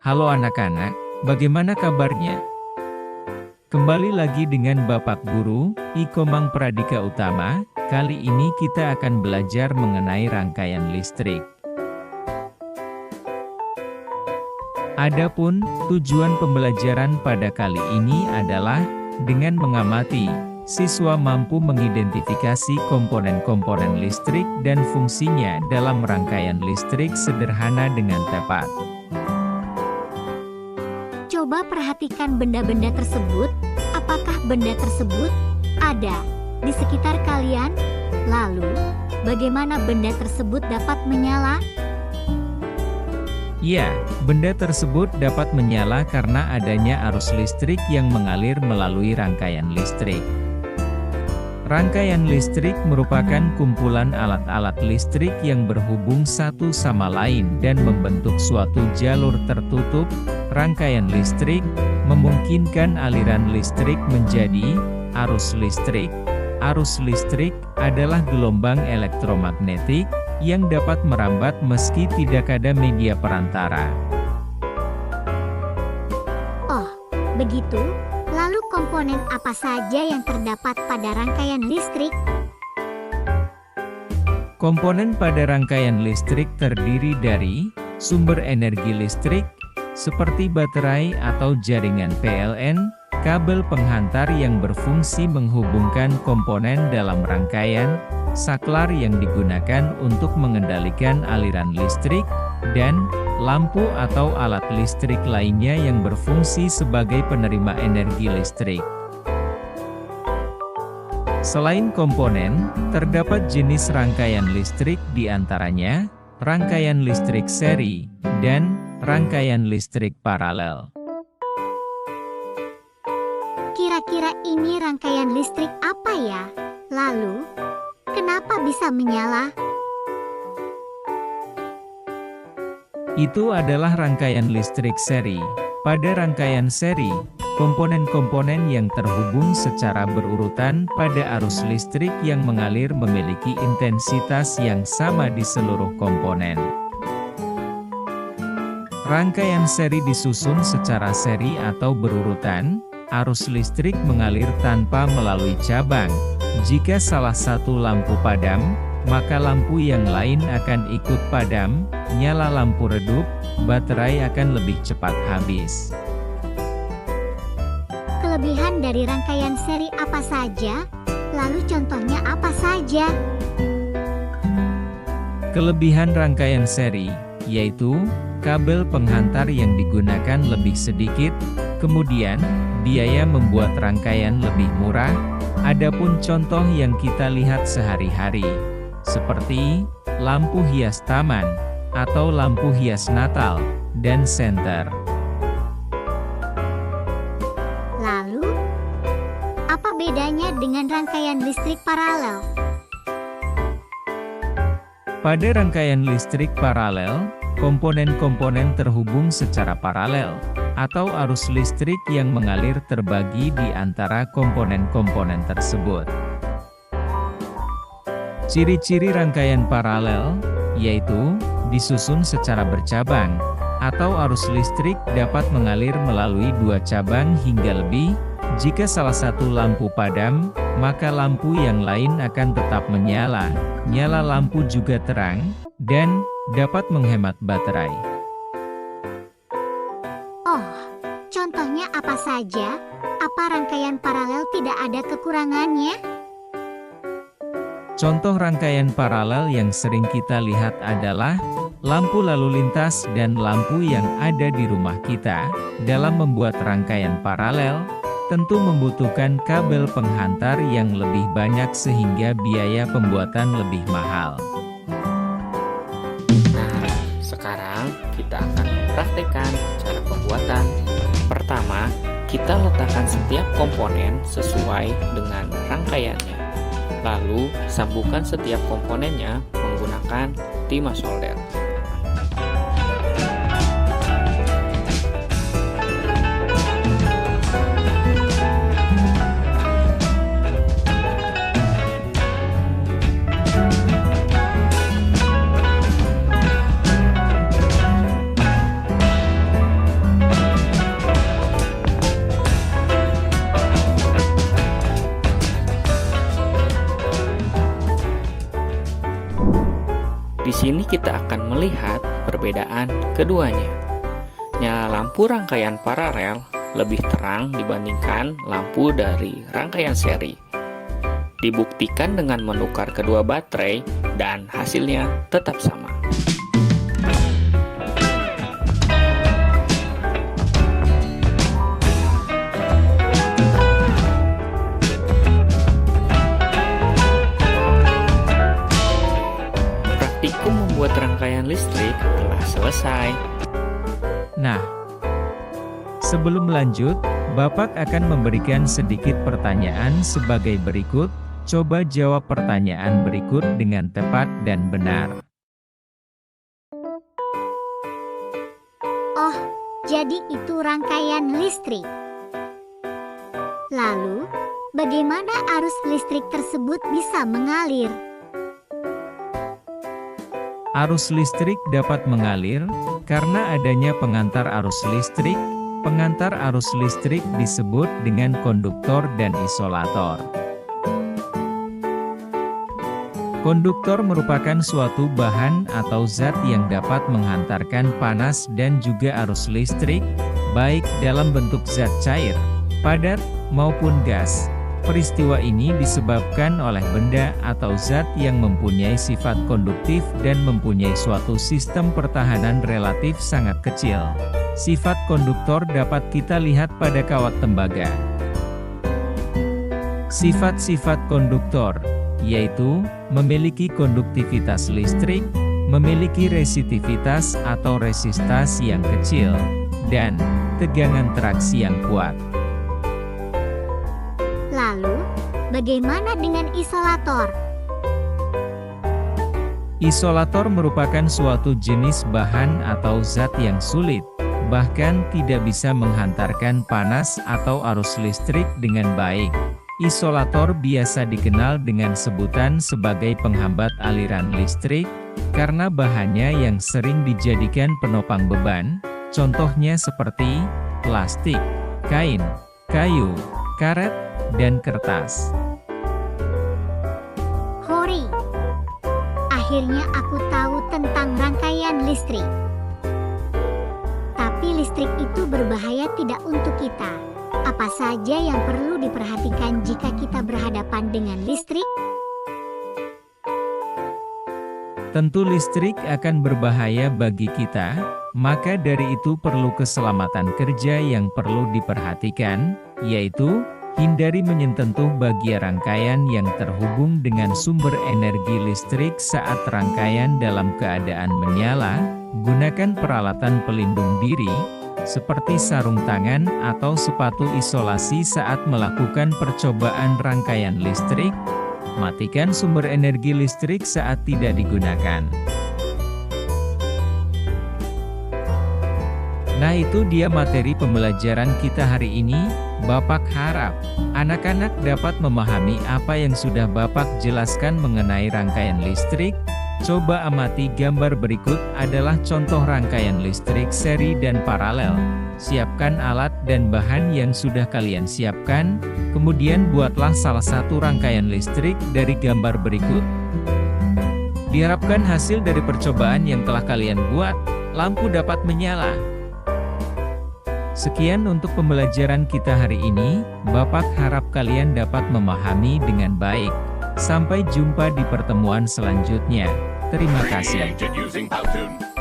Halo anak-anak, bagaimana kabarnya? Kembali lagi dengan Bapak Guru, Ikomang Pradika Utama. Kali ini kita akan belajar mengenai rangkaian listrik. Adapun tujuan pembelajaran pada kali ini adalah dengan mengamati, siswa mampu mengidentifikasi komponen-komponen listrik dan fungsinya dalam rangkaian listrik sederhana dengan tepat. Coba perhatikan benda-benda tersebut. Apakah benda tersebut ada di sekitar kalian? Lalu, bagaimana benda tersebut dapat menyala? Ya, benda tersebut dapat menyala karena adanya arus listrik yang mengalir melalui rangkaian listrik. Rangkaian listrik merupakan kumpulan alat-alat listrik yang berhubung satu sama lain dan membentuk suatu jalur tertutup. Rangkaian listrik memungkinkan aliran listrik menjadi arus listrik. Arus listrik adalah gelombang elektromagnetik yang dapat merambat meski tidak ada media perantara. Oh, begitu? Lalu komponen apa saja yang terdapat pada rangkaian listrik? Komponen pada rangkaian listrik terdiri dari sumber energi listrik, seperti baterai atau jaringan PLN, kabel penghantar yang berfungsi menghubungkan komponen dalam rangkaian, saklar yang digunakan untuk mengendalikan aliran listrik, dan lampu atau alat listrik lainnya yang berfungsi sebagai penerima energi listrik. Selain komponen, terdapat jenis rangkaian listrik diantaranya rangkaian listrik seri dan rangkaian listrik paralel. Kira-kira ini rangkaian listrik apa ya? Lalu, kenapa bisa menyala? Itu adalah rangkaian listrik seri. Pada rangkaian seri, komponen-komponen yang terhubung secara berurutan pada arus listrik yang mengalir memiliki intensitas yang sama di seluruh komponen. Rangkaian seri disusun secara seri atau berurutan. Arus listrik mengalir tanpa melalui cabang. Jika salah satu lampu padam, maka lampu yang lain akan ikut padam. Nyala lampu redup, baterai akan lebih cepat habis. Kelebihan dari rangkaian seri apa saja? Lalu contohnya apa saja? Kelebihan rangkaian seri, yaitu kabel penghantar yang digunakan lebih sedikit, kemudian biaya membuat rangkaian lebih murah. Adapun contoh yang kita lihat sehari-hari, seperti lampu hias taman, atau lampu hias Natal, dan senter. Lalu, apa bedanya dengan rangkaian listrik paralel? Pada rangkaian listrik paralel, komponen-komponen terhubung secara paralel, atau arus listrik yang mengalir terbagi di antara komponen-komponen tersebut. Ciri-ciri rangkaian paralel, yaitu disusun secara bercabang, atau arus listrik dapat mengalir melalui dua cabang hingga lebih. Jika salah satu lampu padam, maka lampu yang lain akan tetap menyala. Nyala lampu juga terang, dan dapat menghemat baterai. Oh, contohnya apa saja? Apa rangkaian paralel tidak ada kekurangannya? Contoh rangkaian paralel yang sering kita lihat adalah lampu lalu lintas dan lampu yang ada di rumah kita. Dalam membuat rangkaian paralel, tentu membutuhkan kabel penghantar yang lebih banyak sehingga biaya pembuatan lebih mahal. Nah, sekarang kita akan mempraktekkan cara pembuatan. Pertama, kita letakkan setiap komponen sesuai dengan rangkaiannya. Lalu, sambungkan setiap komponennya menggunakan timah solder. sini kita akan melihat perbedaan keduanya. Nyala lampu rangkaian paralel lebih terang dibandingkan lampu dari rangkaian seri. Dibuktikan dengan menukar kedua baterai dan hasilnya tetap sama. Praktikum membuat rangkaian listrik telah selesai. Nah, sebelum lanjut, Bapak akan memberikan sedikit pertanyaan sebagai berikut. Coba jawab pertanyaan berikut dengan tepat dan benar. Oh, jadi itu rangkaian listrik. Lalu, bagaimana arus listrik tersebut bisa mengalir? Arus listrik dapat mengalir karena adanya pengantar arus listrik. Pengantar arus listrik disebut dengan konduktor dan isolator. Konduktor merupakan suatu bahan atau zat yang dapat menghantarkan panas dan juga arus listrik, baik dalam bentuk zat cair, padat, maupun gas. Peristiwa ini disebabkan oleh benda atau zat yang mempunyai sifat konduktif dan mempunyai suatu sistem pertahanan relatif sangat kecil. Sifat konduktor dapat kita lihat pada kawat tembaga. Sifat-sifat konduktor yaitu memiliki konduktivitas listrik, memiliki resitivitas atau resistas yang kecil, dan tegangan traksi yang kuat. Lalu, bagaimana dengan isolator? Isolator merupakan suatu jenis bahan atau zat yang sulit, bahkan tidak bisa menghantarkan panas atau arus listrik dengan baik. Isolator biasa dikenal dengan sebutan sebagai penghambat aliran listrik, karena bahannya yang sering dijadikan penopang beban, contohnya seperti plastik, kain, kayu, karet, dan kertas. Hori! Akhirnya aku tahu tentang rangkaian listrik. Tapi listrik itu berbahaya tidak untuk kita. Apa saja yang perlu diperhatikan jika kita berhadapan dengan listrik? Tentu listrik akan berbahaya bagi kita, maka dari itu perlu keselamatan kerja yang perlu diperhatikan, yaitu hindari menyentuh bagian rangkaian yang terhubung dengan sumber energi listrik saat rangkaian dalam keadaan menyala. Gunakan peralatan pelindung diri, seperti sarung tangan atau sepatu isolasi saat melakukan percobaan rangkaian listrik. Matikan sumber energi listrik saat tidak digunakan. Nah, itu dia materi pembelajaran kita hari ini. Bapak harap anak-anak dapat memahami apa yang sudah Bapak jelaskan mengenai rangkaian listrik. Coba amati gambar berikut adalah contoh rangkaian listrik seri dan paralel. Siapkan alat dan bahan yang sudah kalian siapkan, kemudian buatlah salah satu rangkaian listrik dari gambar berikut. Diharapkan hasil dari percobaan yang telah kalian buat, lampu dapat menyala. Sekian untuk pembelajaran kita hari ini, Bapak harap kalian dapat memahami dengan baik. Sampai jumpa di pertemuan selanjutnya. Terima kasih. Created using Powtoon.